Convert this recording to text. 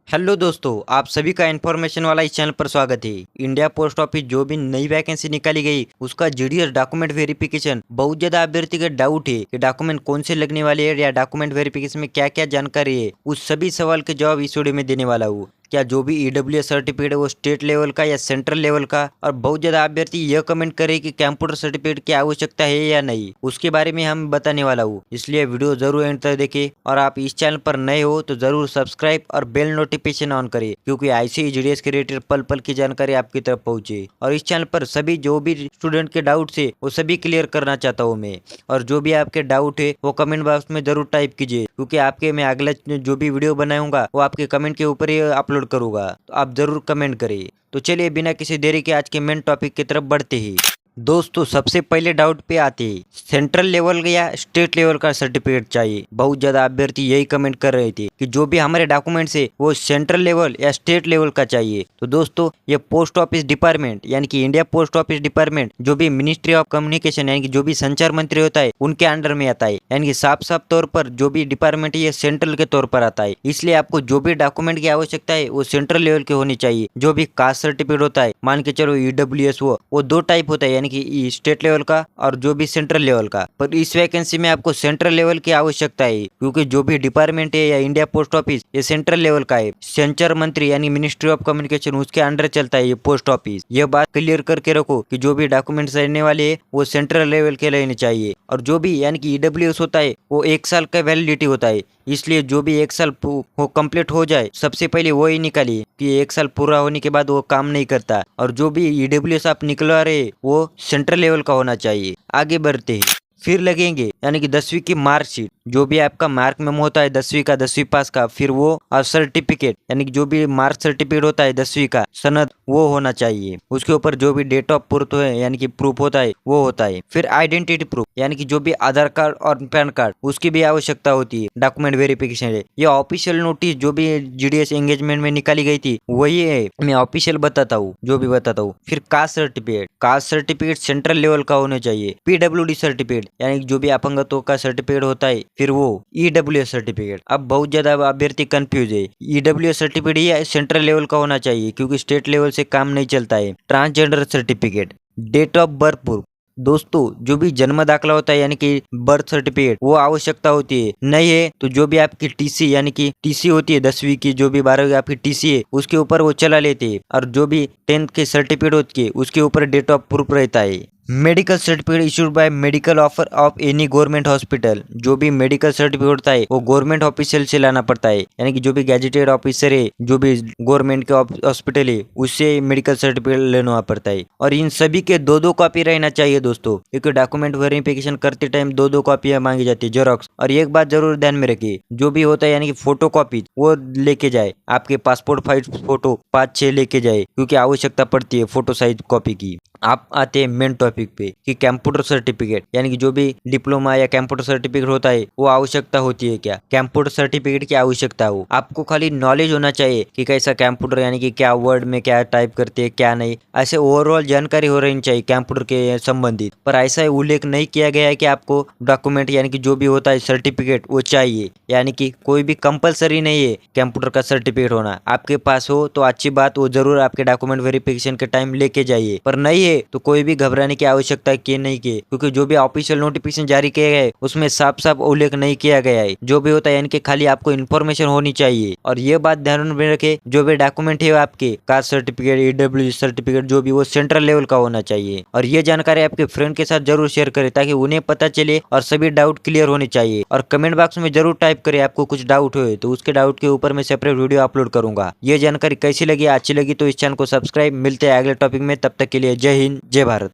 Hello दोस्तों, आप सभी का इन्फॉर्मेशन वाला इस चैनल पर स्वागत है। इंडिया पोस्ट ऑफिस जो भी नई वैकेंसी निकाली गई उसका जीडीएस डॉक्यूमेंट वेरिफिकेशन बहुत ज्यादा अभ्यर्थी के डाउट है कि डॉक्यूमेंट कौन से लगने वाले हैं या डॉक्यूमेंट वेरिफिकेशन में क्या क्या जानकारी है, उस सभी सवाल के जवाब इस वीडियो में देने वाला हूँ। क्या जो भी ईडब्ल्यूएस सर्टिफिकेट है वो स्टेट लेवल का या सेंट्रल लेवल का, और बहुत ज्यादा अभ्यर्थी यह कमेंट करे कि कंप्यूटर सर्टिफिकेट की आवश्यकता है या नहीं, उसके बारे में हम बताने वाला हूँ। इसलिए वीडियो जरूर एंड तक देखें, और आप इस चैनल पर नए हो तो जरूर सब्सक्राइब और बेल नोटिफिकेशन ऑन करें, क्योंकि ऐसे जीडीएस के रिलेटेड पल पल की जानकारी आपकी तरफ पहुंचे। और इस चैनल पर सभी जो भी स्टूडेंट के डाउट है वो सभी क्लियर करना चाहता हूँ मैं। और जो भी आपके डाउट है वो कमेंट बॉक्स में जरूर टाइप कीजिए, क्योंकि आपके मैं अगला जो भी वीडियो बनाऊंगा वो आपके कमेंट के ऊपर ही अपलोड करूंगा, तो आप जरूर कमेंट करिए। तो चलिए बिना किसी देरी के आज के मेन टॉपिक की तरफ बढ़ते हैं। दोस्तों, सबसे पहले डाउट पे आते हैं, सेंट्रल लेवल या स्टेट लेवल का सर्टिफिकेट चाहिए। बहुत ज्यादा अभ्यर्थी यही कमेंट कर रहे थे कि जो भी हमारे डॉक्यूमेंट्स है वो सेंट्रल लेवल या स्टेट लेवल का चाहिए। तो दोस्तों, ये पोस्ट ऑफिस डिपार्टमेंट यानी कि इंडिया पोस्ट ऑफिस डिपार्टमेंट जो भी मिनिस्ट्री ऑफ कम्युनिकेशन यानी कि जो भी संचार मंत्री होता है उनके अंडर में आता है। यानी कि साफ साफ तौर पर जो भी डिपार्टमेंट है ये सेंट्रल के तौर पर आता है। इसलिए आपको जो भी डॉक्यूमेंट की आवश्यकता है वो सेंट्रल लेवल की होनी चाहिए। जो भी कास्ट सर्टिफिकेट होता है, मान के चलो ईडब्ल्यूएस, वो दो टाइप होता है, कि स्टेट लेवल का और जो भी सेंट्रल लेवल का। पर इस वैकेंसी में आपको सेंट्रल लेवल की आवश्यकता है, क्योंकि जो भी डिपार्टमेंट है या इंडिया पोस्ट ऑफिस ये सेंट्रल लेवल का है। संचार मंत्री यानी मिनिस्ट्री ऑफ कम्युनिकेशन उसके अंडर चलता है ये पोस्ट ऑफिस। यह बात क्लियर करके रखो कि जो भी डॉक्यूमेंट्स रहने वाले है वो सेंट्रल लेवल के रहने चाहिए। और जो भी यानी कि ईडब्ल्यूएस होता है वो 1 साल का वैलिडिटी होता है। इसलिए जो भी 1 साल कंप्लीट हो जाए सबसे पहले वो ही निकालिए, कि 1 साल पूरा होने के बाद वो काम नहीं करता। और जो भी ईडब्ल्यूएस आप निकलवा रहे वो सेंट्रल लेवल का होना चाहिए। आगे बढ़ते हैं। फिर लगेंगे यानी कि 10वीं की मार्कशीट, जो भी आपका मार्क मेमो होता है 10वीं का, 10वीं पास का, फिर वो और सर्टिफिकेट यानी कि जो भी मार्क सर्टिफिकेट होता है 10वीं का सनद वो होना चाहिए। उसके ऊपर जो भी डेट ऑफ बर्थ है यानी कि प्रूफ होता है वो होता है। फिर आइडेंटिटी प्रूफ यानी कि जो भी आधार कार्ड और पैन कार्ड उसकी भी आवश्यकता होती है डॉक्यूमेंट वेरिफिकेशन है। ये ऑफिशियल नोटिस जो भी जीडीएस एंगेजमेंट में निकाली गई थी वही है, मैं ऑफिशियल बताता हूँ जो भी बताता हूँ। फिर कास्ट सर्टिफिकेट सेंट्रल लेवल का होना चाहिए। पीडब्ल्यूडी सर्टिफिकेट यानी जो भी अपंगत्व का सर्टिफिकेट होता है, फिर वो ईडब्ल्यूएस सर्टिफिकेट। अब बहुत ज्यादा अभ्यर्थी कंफ्यूज है, ईडब्ल्यूएस सर्टिफिकेट ही सेंट्रल लेवल का होना चाहिए क्योंकि स्टेट लेवल से काम नहीं चलता है। Transgender certificate, date of birth proof. दोस्तों, जो भी जन्म दाखला होता है यानी कि बर्थ सर्टिफिकेट वो आवश्यकता होती है। नहीं है तो जो भी आपकी टीसी यानी कि टीसी होती है 10वीं की, जो भी 12वीं आपकी टीसी है उसके ऊपर वो चला लेते हैं। और जो भी 10th की सर्टिफिकेट होती है उसके ऊपर डेट ऑफ प्रूफ रहता है। Medical certificate issued by medical offer of any government hospital, जो भी मेडिकल सर्टिफिकेट होता है वो गवर्नमेंट ऑफिशियल से लाना पड़ता है। यानी कि जो भी गैजेटेड ऑफिसर है जो भी गवर्नमेंट के हॉस्पिटल है उससे मेडिकल सर्टिफिकेट लेना पड़ता है। और इन सभी के 2-2 कॉपी रहना चाहिए दोस्तों, क्योंकि डॉक्यूमेंट वेरिफिकेशन करते टाइम 2-2 कॉपियां मांगी जाती है, जेरोक्स। और एक बात जरूर ध्यान में रखिए, जो भी होता है यानी कि फोटो कॉपी वो लेके जाए, आपके पासपोर्ट साइज फोटो 5-6 लेके जाए, क्योंकि आवश्यकता पड़ती है फोटो साइज कॉपी की। आप आते हैं मेन टॉपिक पे कि कंप्यूटर सर्टिफिकेट यानी कि जो भी डिप्लोमा या कंप्यूटर सर्टिफिकेट होता है वो आवश्यकता होती है। क्या कंप्यूटर सर्टिफिकेट की आवश्यकता हो, आपको खाली नॉलेज होना चाहिए कि कैसा कंप्यूटर यानी कि क्या वर्ड में क्या टाइप करते हैं क्या नहीं, ऐसे ओवरऑल जानकारी हो रहनी चाहिए कंप्यूटर के संबंधित। पर ऐसा उल्लेख नहीं किया गया है कि आपको डॉक्यूमेंट यानी कि जो भी होता है सर्टिफिकेट वो चाहिए। यानी कि कोई भी कंपलसरी नहीं है कंप्यूटर का सर्टिफिकेट होना। आपके पास हो तो अच्छी बात, वो जरूर आपके डॉक्यूमेंट वेरिफिकेशन के टाइम लेके जाइए। पर नहीं है तो कोई भी घबराने की आवश्यकता के नहीं की, क्योंकि जो भी ऑफिशियल नोटिफिकेशन जारी किया गया है उसमें साफ साफ उल्लेख नहीं किया गया है। जो भी होता है यानी कि खाली आपको इन्फॉर्मेशन होनी चाहिए। और ये बात ध्यान में रखे, जो भी डॉक्यूमेंट है आपके कास्ट सर्टिफिकेट, ईडब्ल्यू सर्टिफिकेट जो भी, वो सेंट्रल लेवल का होना चाहिए। और ये जानकारी आपके फ्रेंड के साथ जरूर शेयर करें ताकि उन्हें पता चले और सभी डाउट क्लियर होने चाहिए। और कमेंट बॉक्स में जरूर टाइप करें आपको कुछ डाउट हो तो उसके डाउट के ऊपर मैं सेपरेट वीडियो अपलोड करूंगा। ये जानकारी कैसी लगी, अच्छी लगी तो इस चैनल को सब्सक्राइब। मिलते हैं अगले टॉपिक में, तब तक के लिए जय हिंद जय भारत।